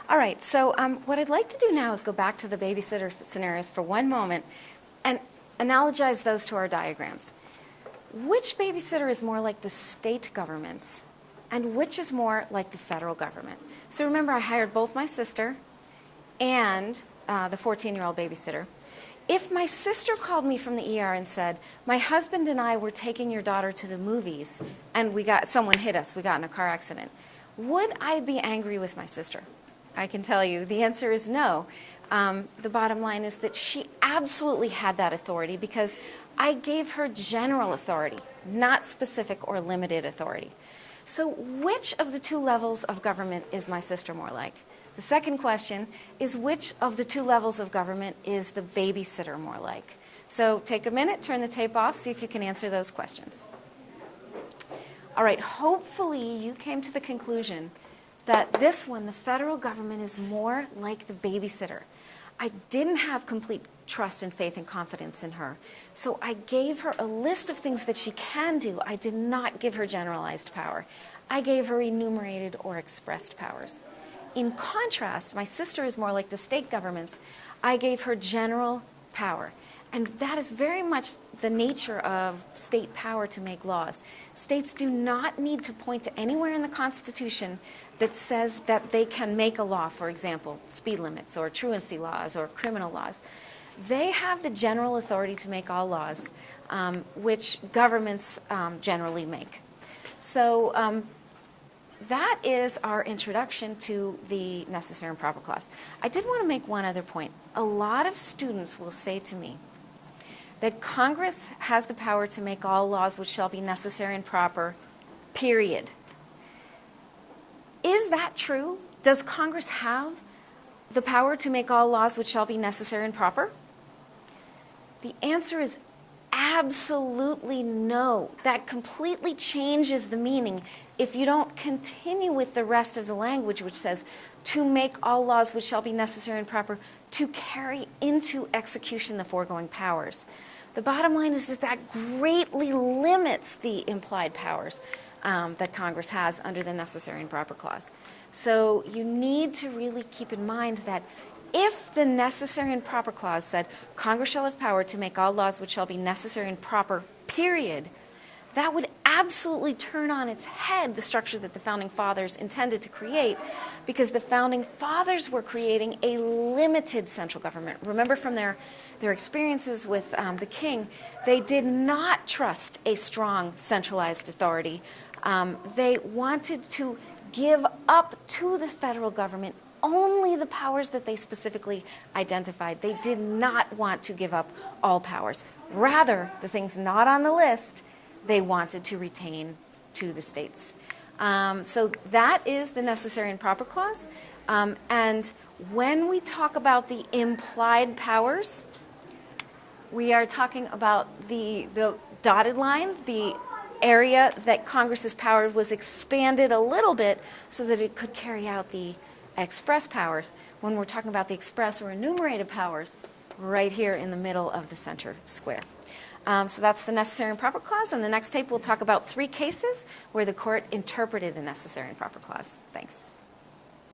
All right, so what I'd like to do now is go back to the babysitter scenarios for one moment and analogize those to our diagrams. Which babysitter is more like the state governments, and which is more like the federal government? So remember, I hired both my sister and the 14-year-old babysitter. If my sister called me from the ER and said, my husband and I were taking your daughter to the movies and someone hit us, we got in a car accident, would I be angry with my sister? I can tell you the answer is no. The bottom line is that she absolutely had that authority because I gave her general authority, not specific or limited authority. So which of the two levels of government is my sister more like? The second question is, which of the two levels of government is the babysitter more like? So take a minute, turn the tape off, see if you can answer those questions. All right, hopefully you came to the conclusion that this one, the federal government, is more like the babysitter. I didn't have complete trust and faith and confidence in her, so I gave her a list of things that she can do. I did not give her generalized power. I gave her enumerated or expressed powers. In contrast, my sister is more like the state governments. I gave her general power. And that is very much the nature of state power to make laws. States do not need to point to anywhere in the Constitution that says that they can make a law, for example, speed limits or truancy laws or criminal laws. They have the general authority to make all laws, which governments generally make. So that is our introduction to the necessary and proper clause. I did want to make one other point. A lot of students will say to me that Congress has the power to make all laws which shall be necessary and proper, period. Is that true? Does Congress have the power to make all laws which shall be necessary and proper? The answer is absolutely no. That completely changes the meaning if you don't continue with the rest of the language, which says, to make all laws which shall be necessary and proper to carry into execution the foregoing powers. The bottom line is that that greatly limits the implied powers that Congress has under the necessary and proper clause. So you need to really keep in mind that if the necessary and proper clause said, Congress shall have power to make all laws which shall be necessary and proper, period, that would absolutely turn on its head the structure that the Founding Fathers intended to create, because the Founding Fathers were creating a limited central government. Remember from their experiences with the King, they did not trust a strong centralized authority. They wanted to give up to the federal government only the powers that they specifically identified. They did not want to give up all powers. Rather, the things not on the list, they wanted to retain to the states. So that is the necessary and proper clause. And when we talk about the implied powers, we are talking about the dotted line, the area that Congress's power was expanded a little bit so that it could carry out the express powers. When we're talking about the express or enumerated powers, right here in the middle of the center square. So that's the necessary and proper clause. On the next tape, we'll talk about 3 cases where the court interpreted the necessary and proper clause. Thanks.